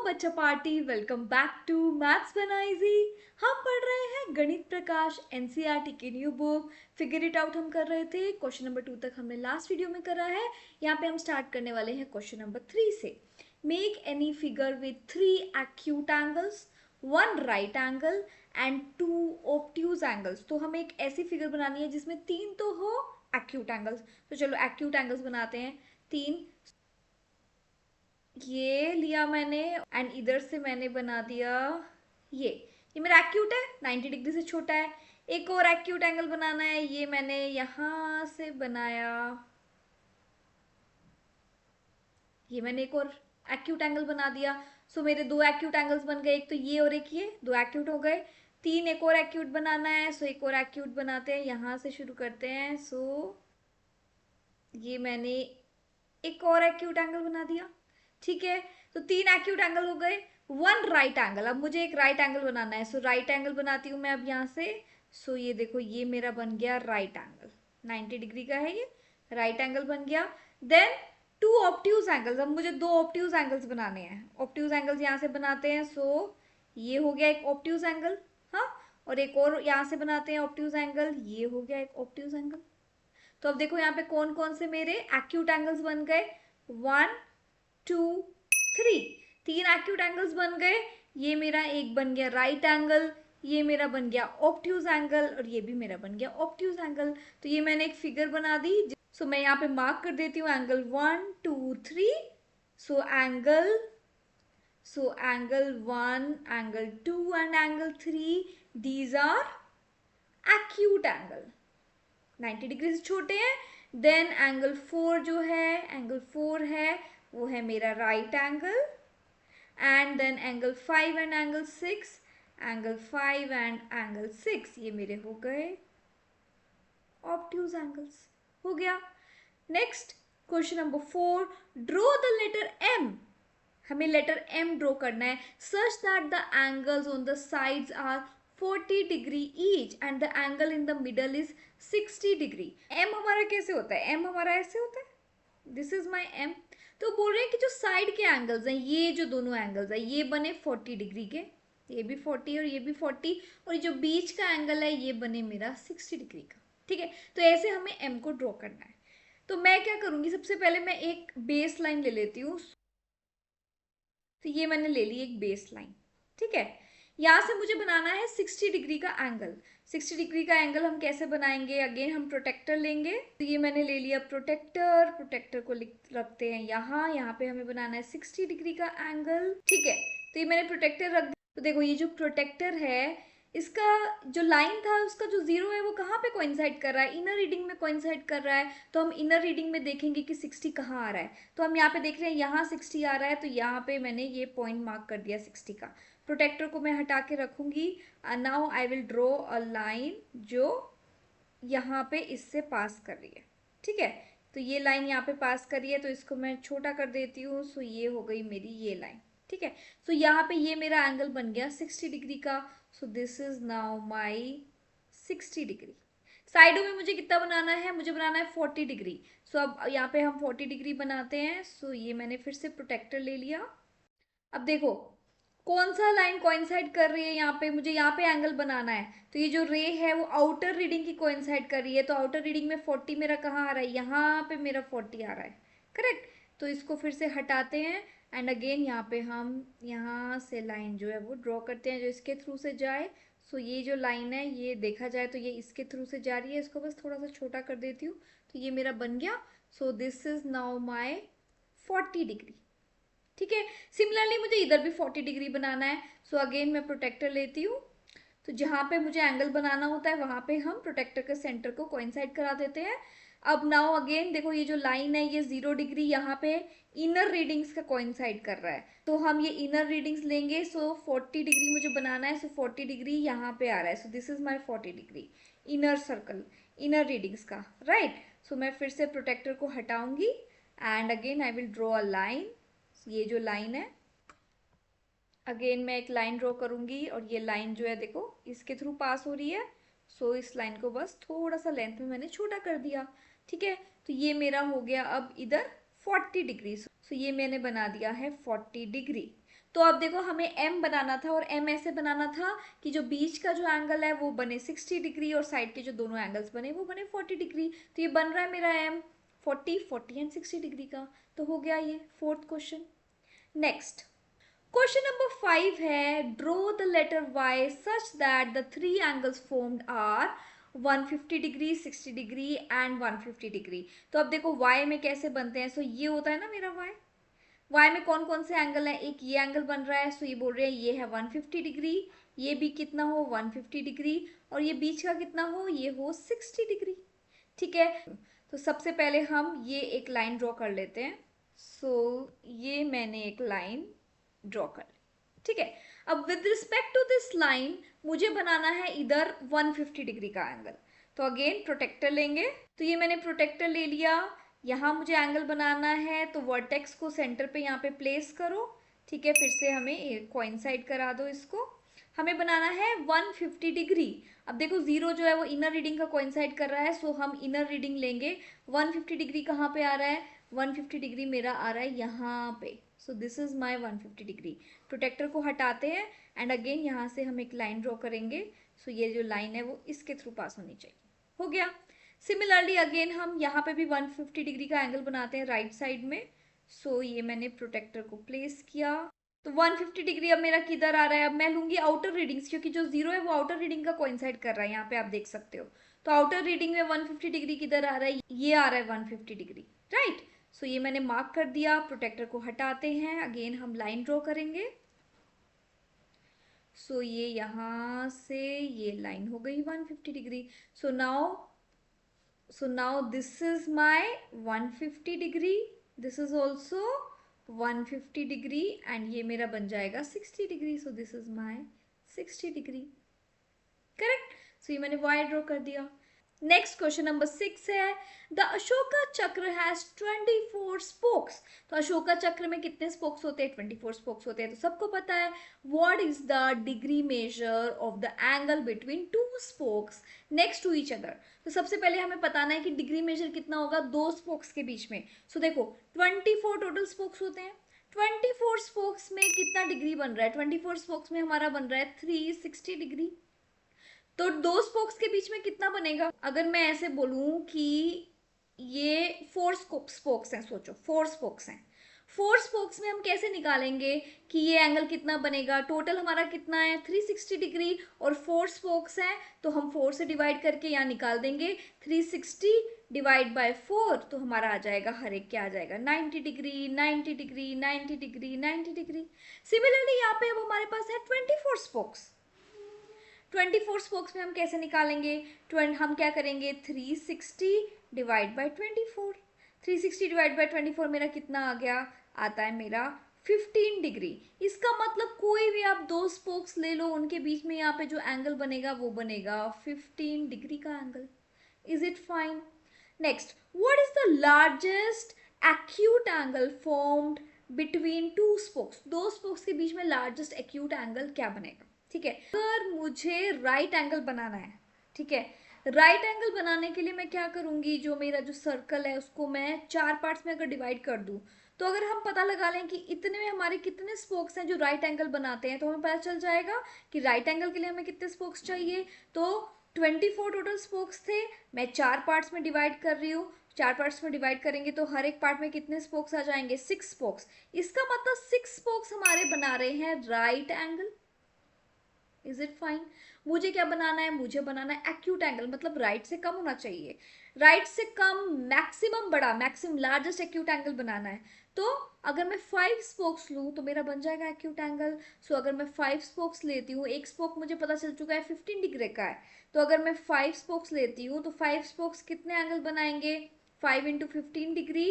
बच्चा party, welcome back to maths बना easy. हम पढ़ रहे हैं गणित प्रकाश एनसीईआरटी की new book figure it out. हम कर रहे थे क्वेश्चन नंबर 2 तक, हमने लास्ट वीडियो में करा है। यहाँ पे हम स्टार्ट करने वाले हैं क्वेश्चन नंबर 3 से। Make any figure with 3 acute angles, 1 right angle and 2 obtuse angles. तो हमें एक ऐसी फिगर बनानी है जिसमें 3 तो हो एक्यूट एंगल्स। तो चलो एक्यूट एंगल्स बनाते हैं 3। ये लिया मैंने एंड इधर से मैंने बना दिया ये मेरा एक्यूट है, 90 डिग्री से छोटा है। एक और एक्यूट एंगल बनाना है, ये मैंने यहां से बनाया, ये मैंने एक और एक्यूट एंगल बना दिया। सो मेरे 2 एक्यूट एंगल्स बन गए, एक तो ये और एक ये, 2 एक्यूट हो गए। 3 एक और एक्यूट बनाना है, सो एक और एक्यूट बनाते हैं, यहां से शुरू करते हैं। सो ये मैंने एक और एक्यूट एंगल बना दिया, ठीक है। तो 3 एक्यूट एंगल हो गए, 1 राइट एंगल। अब मुझे एक राइट एंगल बनाना है, सो राइट एंगल बनाती हूँ मैं अब यहाँ से। सो ये देखो, ये मेरा बन गया राइट एंगल, 90 डिग्री का है ये, राइट एंगल बन गया। देन 2 ऑब्ट्यूज एंगल्स, अब मुझे 2 ऑब्ट्यूज एंगल्स बनाने हैं। ऑब्ट्यूज एंगल्स यहाँ से बनाते हैं। सो ये हो गया एक ऑब्ट्यूज एंगल, हाँ। और एक और यहाँ से बनाते हैं ऑब्ट्यूज एंगल, ये हो गया एक ऑब्ट्यूज एंगल। तो अब देखो यहाँ पे कौन कौन से मेरे एक्यूट एंगल्स बन गए, 1 2 3, 3 एक्यूट एंगल्स बन गए। ये मेरा एक बन गया राइट एंगल, ये मेरा बन गया ऑब्ट्यूज एंगल, और ये भी मेरा बन गया ऑब्ट्यूज एंगल। तो ये मैंने एक फिगर बना दी। सो मैं यहाँ पे मार्क कर देती हूँ angle 1 2 3। So angle 1, angle 2 and angle 3, these are acute angle, 90 degree से छोटे हैं। देन एंगल 4 जो है, एंगल 4 है, वो है मेरा right angle. And then angle 5 and angle 6, angle 5 and angle 6, ये मेरे हो गए ऑब्ट्यूज एंगल्स। हो गया। Next question number 4, draw the letter M. हमें लेटर एम ड्रॉ करना है, such that the angles on the sides are 40 degree each and the angle in the middle is 60 degree. M हमारा कैसे होता है, M हमारा ऐसे होता है, दिस इज माई एम। तो बोल रहे हैं कि जो साइड के एंगल्स हैं, ये जो दोनों एंगल्स हैं, ये बने 40 डिग्री के, ये भी 40 और ये भी 40, और ये जो बीच का एंगल है ये बने मेरा 60 डिग्री का, ठीक है। तो ऐसे हमें एम को ड्रॉ करना है। तो मैं क्या करूंगी, सबसे पहले मैं एक बेस लाइन ले लेती हूँ। तो ये मैंने ले ली एक बेस लाइन, ठीक है। यहाँ से मुझे बनाना है 60 डिग्री का एंगल। 60 डिग्री का एंगल हम कैसे बनाएंगे, अगेन हम प्रोटेक्टर लेंगे। तो ये मैंने ले लिया प्रोटेक्टर, प्रोटेक्टर को रखते हैं यहाँ, यहाँ पे हमें बनाना है 60 डिग्री का एंगल, ठीक है। तो ये मैंने प्रोटेक्टर रख दिया। तो देखो ये जो प्रोटेक्टर है, इसका जो लाइन था उसका जो जीरो है वो कहाँ पे कोइंसाइड कर रहा है, इनर रीडिंग में कोइंसाइड कर रहा है। तो हम इनर रीडिंग में देखेंगे कि 60 कहाँ आ रहा है। तो हम यहाँ पे देख रहे हैं यहाँ 60 आ रहा है, तो यहाँ पे मैंने ये पॉइंट मार्क कर दिया 60 का। प्रोटेक्टर को मैं हटा के रखूंगी। Now I will draw a line जो यहाँ पे इससे पास कर रही है, ठीक है। तो ये लाइन यहाँ पे पास कर रही है, तो इसको मैं छोटा कर देती हूँ। सो ये हो गई मेरी ये लाइन, ठीक है। सो यहाँ पे ये मेरा एंगल बन गया 60 डिग्री का। सो this is now my 60 degree. साइडों में मुझे कितना बनाना है, मुझे बनाना है 40 डिग्री। सो अब यहाँ पे हम 40 डिग्री बनाते हैं। सो ये मैंने फिर से प्रोटेक्टर ले लिया। अब देखो कौन सा लाइन कोइंसाइड कर रही है, यहाँ पे मुझे यहाँ पे एंगल बनाना है। तो ये जो रे है वो आउटर रीडिंग की कोइंसाइड कर रही है। तो आउटर रीडिंग में 40 मेरा कहाँ आ रहा है, यहाँ पे मेरा 40 आ रहा है, करेक्ट। तो इसको फिर से हटाते हैं एंड अगेन यहाँ पे हम यहाँ से लाइन जो है वो ड्रॉ करते हैं जो इसके थ्रू से जाए। सो ये जो लाइन है ये देखा जाए तो ये इसके थ्रू से जा रही है, इसको बस थोड़ा सा छोटा कर देती हूँ। तो ये मेरा बन गया। सो this is now my 40 degree, ठीक है। सिमिलरली मुझे इधर भी 40 डिग्री बनाना है। सो अगेन मैं प्रोटेक्टर लेती हूँ। तो जहाँ पे मुझे एंगल बनाना होता है वहाँ पे हम प्रोटेक्टर के सेंटर को कोइंसाइड करा देते हैं। अब नाउ अगेन देखो ये जो लाइन है ये 0 डिग्री यहाँ पे इनर रीडिंग्स का कोइंसाइड कर रहा है। तो हम ये इनर रीडिंग्स लेंगे। सो 40 डिग्री मुझे बनाना है। सो 40 डिग्री यहाँ पे आ रहा है। So this is my 40 degree inner circle, inner readings का, राइट। सो मैं फिर से प्रोटेक्टर को हटाऊंगी and again I will draw a line. ये जो लाइन है, अगेन मैं एक लाइन ड्रॉ करूंगी और ये लाइन जो है देखो इसके थ्रू पास हो रही है। सो इस लाइन को बस थोड़ा सा लेंथ में मैंने छोटा कर दिया, ठीक है। तो ये मेरा हो गया अब इधर 40 डिग्री। सो ये मैंने बना दिया है 40 डिग्री। तो अब देखो हमें m बनाना था और m ऐसे बनाना था कि जो बीच का जो एंगल है वो बने 60 डिग्री और साइड के जो दोनों एंगल्स बने वो बने 40 डिग्री। तो ये बन रहा है मेरा m 40 एंड 60 डिग्री का। तो हो गया ये fourth question. Next question number 5 है draw the letter y such that the three angles formed are 150 degree 60 degree and 150 degree. तो अब देखो y में कैसे बनते हैं। सो ये होता है ना मेरा y में कौन कौन से एंगल हैं। एक ये एंगल बन रहा है, सो ये बोल रहे हैं ये है 150 डिग्री, ये भी कितना हो 150 डिग्री, और ये बीच का कितना हो ये हो 60 डिग्री। ठीक है, तो सबसे पहले हम ये एक लाइन ड्रॉ कर लेते हैं। सो ये मैंने एक लाइन ड्रॉ कर ली। ठीक है, अब with respect to this line मुझे बनाना है इधर 150 डिग्री का एंगल। तो अगेन प्रोटेक्टर लेंगे। तो ये मैंने प्रोटेक्टर ले लिया, यहाँ मुझे एंगल बनाना है तो वर्टेक्स को सेंटर पे यहाँ पे प्लेस करो। ठीक है, फिर से हमें कोइंसाइड करा दो इसको। हमें बनाना है 150 डिग्री। अब देखो जीरो जो है वो इनर रीडिंग का कोइंसाइड कर रहा है, सो हम इनर रीडिंग लेंगे। 150 डिग्री कहाँ पे आ रहा है, 150 डिग्री मेरा आ रहा है यहाँ पे। So this is my 150 degree. Protractor को हटाते हैं एंड अगेन यहाँ से हम एक लाइन ड्रॉ करेंगे। सो ये जो लाइन है वो इसके थ्रू पास होनी चाहिए। हो गया। सिमिलरली अगेन हम यहाँ पे भी 150 डिग्री का एंगल बनाते हैं राइट साइड में। सो ये मैंने प्रोटेक्टर को प्लेस किया। तो 150 डिग्री अब मेरा किधर आ रहा है। अब मैं लूंगी आउटर रीडिंग्स, क्योंकि जो जीरो है वो आउटर रीडिंग का कोइंसाइड कर रहा है, यहाँ पे आप देख सकते हो। तो आउटर रीडिंग में 150 डिग्री किधर आ रहा है, ये आ रहा है 150 डिग्री, राइट। सो ये मैंने मार्क कर दिया। प्रोटेक्टर को हटाते हैं, अगेन हम लाइन ड्रॉ करेंगे। सो ये यहाँ से ये लाइन हो गई 150 degree. So now this is my 150 degree, this is also 150 degree and ये मेरा बन जाएगा 60 degree. So this is my 60 degree, correct. So ये मैंने वाई ड्रॉ कर दिया। नेक्स्ट क्वेश्चन नंबर 6 है द अशोका चक्र हैज 24 स्पोक्स। तो अशोका चक्र में कितने स्पोक्स होते हैं, 24 स्पोक्स होते हैं। तो सबको पता है what is the degree measure of the angle between two spokes next to each other. तो सबसे पहले हमें बताना है कि डिग्री मेजर कितना होगा दो स्पोक्स के बीच में। सो देखो 24 टोटल स्पोक्स होते हैं, 24 स्पोक्स में कितना डिग्री बन रहा है, 24 स्पोक्स में हमारा बन रहा है 360 डिग्री। तो दो स्पोक्स के बीच में कितना बनेगा, अगर मैं ऐसे बोलूं कि ये 4 स्पोक्स हैं, सोचो 4 स्पोक्स हैं, 4 स्पोक्स में हम कैसे निकालेंगे कि ये एंगल कितना बनेगा। टोटल हमारा कितना है 360 डिग्री और 4 स्पोक्स हैं, तो हम 4 से डिवाइड करके यहाँ निकाल देंगे 360 डिवाइड बाय 4, तो हमारा आ जाएगा हर एक क्या आ जाएगा 90 degree 90 degree 90 degree 90 degree. Similarly यहाँ पे अब हमारे पास है 24 स्पोक्स। 24 स्पोक्स में हम कैसे निकालेंगे, हम क्या करेंगे 360 डिवाइड बाई 24। 360 डिवाइड बाई 24 मेरा कितना आ गया, आता है मेरा 15 डिग्री। इसका मतलब कोई भी आप दो स्पोक्स ले लो, उनके बीच में यहाँ पे जो एंगल बनेगा वो बनेगा 15 डिग्री का angle. Is it fine. Next, what is the largest acute angle formed between two spokes. दो स्पोक्स के बीच में लार्जेस्ट एक्यूट एंगल क्या बनेगा। ठीक है, अगर मुझे राइट एंगल बनाना है, ठीक है, राइट एंगल बनाने के लिए मैं क्या करूंगी, जो मेरा जो सर्कल है उसको मैं 4 पार्ट्स में अगर डिवाइड कर दूं, तो अगर हम पता लगा लें कि इतने में हमारे कितने स्पोक्स हैं जो राइट एंगल बनाते हैं, तो हमें पता चल जाएगा कि राइट एंगल के लिए हमें कितने स्पोक्स चाहिए। तो 24 टोटल स्पोक्स थे, मैं 4 पार्ट्स में डिवाइड कर रही हूँ। 4 पार्ट्स में डिवाइड करेंगे तो हर एक पार्ट में कितने स्पोक्स आ जाएंगे, 6 स्पोक्स। इसका मतलब 6 स्पोक्स हमारे बना रहे हैं right angle. Is it fine. मुझे क्या बनाना है, मुझे बनाना है एक्यूट एंगल, मतलब राइट से कम होना चाहिए, राइट से कम मैक्सिमम बड़ा, मैक्सिमम लार्जेस्ट एक्यूट एंगल बनाना है। तो अगर मैं 5 स्पोक्स लूँ तो मेरा बन जाएगा एक्यूट एंगल। सो अगर मैं 5 स्पोक्स लेती हूँ, एक स्पोक मुझे पता चल चुका है 15 डिग्री का है, तो अगर मैं 5 स्पोक्स लेती हूँ तो 5 स्पोक्स कितने एंगल बनाएंगे, 5 इंटू 15 डिग्री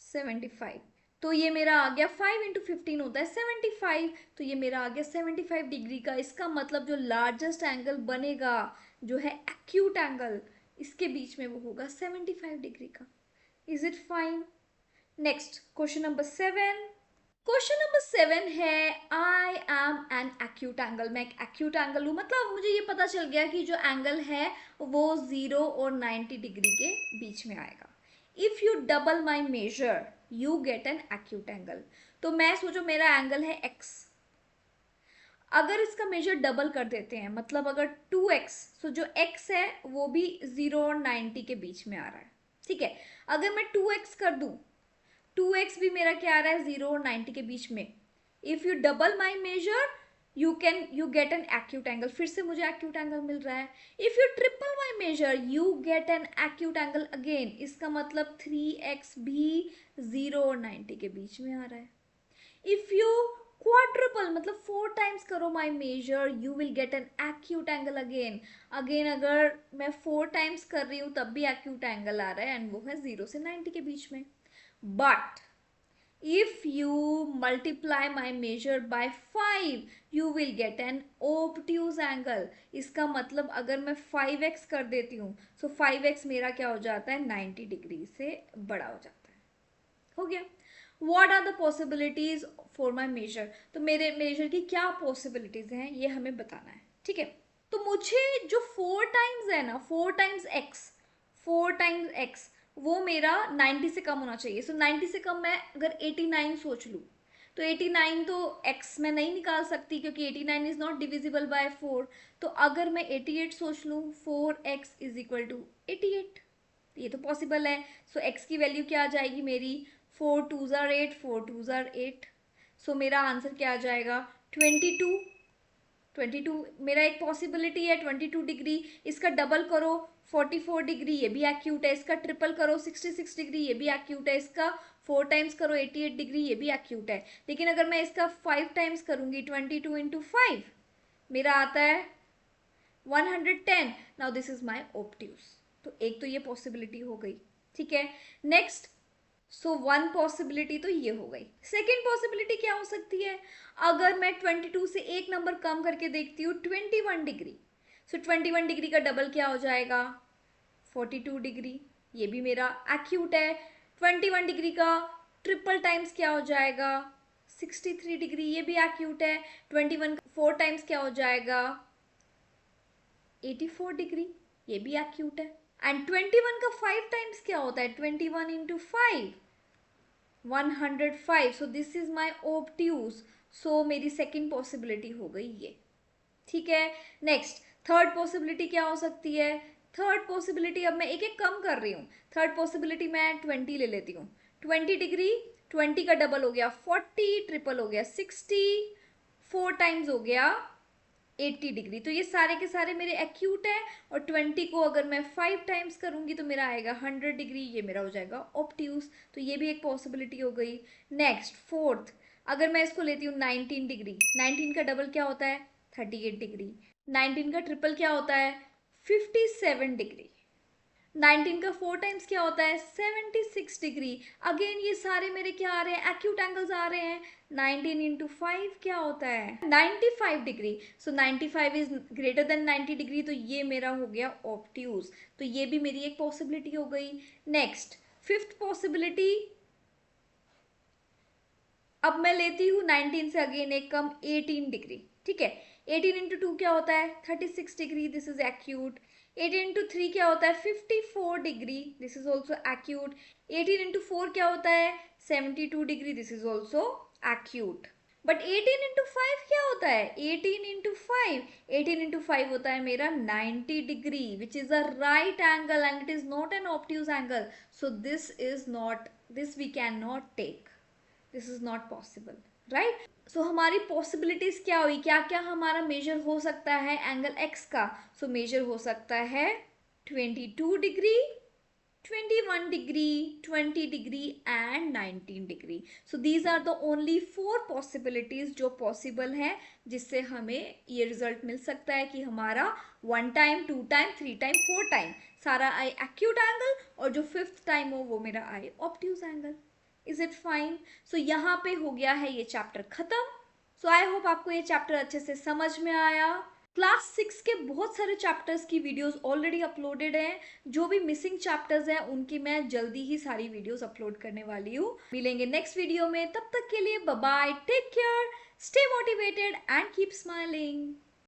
75। तो ये मेरा आ गया 5 इंटू 15 होता है 75, तो ये मेरा आ गया 75 डिग्री का। इसका मतलब जो लार्जेस्ट एंगल बनेगा जो है एक्यूट एंगल, इसके बीच में वो होगा 75 डिग्री का। Is it fine. Next question number 7। Question number 7 है I am N acute angle. मैं एक एक्यूट एंगल हूँ, मतलब मुझे ये पता चल गया कि जो एंगल है वो 0 और 90 डिग्री के बीच में आएगा। If you double my measure you get an acute angle. तो मैं सोचो मेरा एंगल है x, अगर इसका मेजर डबल कर देते हैं मतलब अगर 2x, तो जो x है वो भी 0 और 90 के बीच में आ रहा है, ठीक है। अगर मैं 2x कर दूं, 2x भी मेरा क्या आ रहा है 0 और 90 के बीच में। If you double my measure you get an acute angle, फिर से मुझे एक्यूट एंगल मिल रहा है। If you triple my measure you get an acute angle again, इसका मतलब 3x भी 0 और 90 के बीच में आ रहा है। इफ यू क्वाड्रुपल मतलब 4 टाइम्स करो my measure you will get an acute angle again. अगर मैं 4 टाइम्स कर रही हूँ तब भी एक्यूट एंगल आ रहा है एंड वो है 0 से 90 के बीच में। But if you multiply my measure by 5 you will get an obtuse angle। इसका मतलब अगर मैं 5x कर देती हूँ तो 5x मेरा क्या हो जाता है 90 डिग्री से बड़ा हो जाता है। हो गया। What are the possibilities for my measure? तो मेरे मेजर की क्या पॉसिबिलिटीज हैं ये हमें बताना है, ठीक है। तो मुझे जो 4 टाइम्स है ना, 4 टाइम्स x वो मेरा 90 से कम होना चाहिए। सो 90 से कम मैं अगर 89 सोच लूँ तो 89 तो x में नहीं निकाल सकती क्योंकि 89 इज नॉट डिविजिबल बाय 4। तो अगर मैं 88 सोच लूँ 4x इज इक्वल टू 88, ये तो पॉसिबल है। सो x की वैल्यू क्या आ जाएगी मेरी 4 2s are 8, 4 2s are 8। सो मेरा आंसर क्या आ जाएगा 22 मेरा एक पॉसिबिलिटी है 22 डिग्री। इसका डबल करो 44 डिग्री, ये भी एक्यूट है। इसका ट्रिपल करो 66 डिग्री, ये भी एक्यूट है। इसका 4 टाइम्स करो 88 डिग्री, ये भी एक्यूट है। लेकिन अगर मैं इसका 5 टाइम्स करूंगी 22 इंटू 5 मेरा आता है 110। Now this is my obtuse. तो एक तो ये पॉसिबिलिटी हो गई, ठीक है। नेक्स्ट, सो वन पॉसिबिलिटी तो ये हो गई। सेकेंड पॉसिबिलिटी क्या हो सकती है, अगर मैं 22 से एक नंबर कम करके देखती हूँ 21 डिग्री। सो 21 डिग्री का डबल क्या हो जाएगा 42 डिग्री, ये भी मेरा एक्यूट है। 21 डिग्री का ट्रिपल टाइम्स क्या हो जाएगा 63 डिग्री, ये भी एक्यूट है। 21 4 टाइम्स क्या हो जाएगा 84 डिग्री, ये भी एक्यूट है। एंड 21 का 5 टाइम्स क्या होता है 21 into 5 105। So this is my obtuse. So मेरी सेकेंड पॉसिबिलिटी हो गई ये, ठीक है। नेक्स्ट, थर्ड पॉसिबिलिटी क्या हो सकती है। थर्ड पॉसिबिलिटी अब मैं एक एक कम कर रही हूँ। थर्ड पॉसिबिलिटी मैं 20 ले लेती हूँ। 20 डिग्री, 20 का डबल हो गया 40, ट्रिपल हो गया 60, 4 टाइम्स हो गया 80 डिग्री। तो ये सारे के सारे मेरे एक्यूट है। और 20 को अगर मैं 5 टाइम्स करूंगी तो मेरा आएगा 100 डिग्री, ये मेरा हो जाएगा ऑब्ट्यूज। तो ये भी एक पॉसिबिलिटी हो गई। नेक्स्ट, फोर्थ, अगर मैं इसको लेती हूँ 19 डिग्री, 19 का डबल क्या होता है 38 डिग्री। 19 का ट्रिपल क्या होता है 57 डिग्री। 19 का 4 टाइम्स क्या होता है 76 डिग्री। अगेन ये सारे मेरे क्या आ रहे हैं एक्यूट एंगल्स आ रहे हैं। 19 इंटू 5 क्या होता है 95 degree. So 95 is greater than 90 degree, तो ये मेरा हो गया ऑब्ट्यूज। तो ये भी मेरी एक पॉसिबिलिटी हो गई। नेक्स्ट, फिफ्थ पॉसिबिलिटी, अब मैं लेती हूँ 19 से अगेन एक कम 18 डिग्री, ठीक है। 18 इंटू 2 क्या होता है 36 degree, this is acute. 18 into 3 क्या होता है 54 degree, this is also acute. 18 into 4 क्या होता है 72 degree, this is also acute. But 18 into 5 क्या होता है 18 इंटू 5, 18 इंटू 5 होता है मेरा 90 degree, which is a right angle and it is not an obtuse angle. So this is not, this we can not take, this is not possible, right. So हमारी possibilities क्या हुई, क्या क्या हमारा major हो सकता है एंगल एक्स का। सो मेजर हो सकता है 22 degree, 21 degree, 20 degree and 19 degree. So these are the only 4 possibilities जो पॉसिबल है, जिससे हमें ये रिजल्ट मिल सकता है कि हमारा 1 टाइम 2 टाइम 3 टाइम 4 टाइम सारा आए एक्यूट एंगल और जो 5th टाइम हो वो मेरा आए obtuse angle. Is it fine. So यहाँ पे हो गया है ये चैप्टर खत्म। सो आई होप आपको ये चैप्टर अच्छे से समझ में आया। क्लास 6 के बहुत सारे चैप्टर्स की वीडियोस ऑलरेडी अपलोडेड हैं। जो भी मिसिंग चैप्टर्स हैं उनकी मैं जल्दी ही सारी वीडियोस अपलोड करने वाली हूँ। मिलेंगे नेक्स्ट वीडियो में, तब तक के लिए bye bye, take care, stay motivated and keep smiling.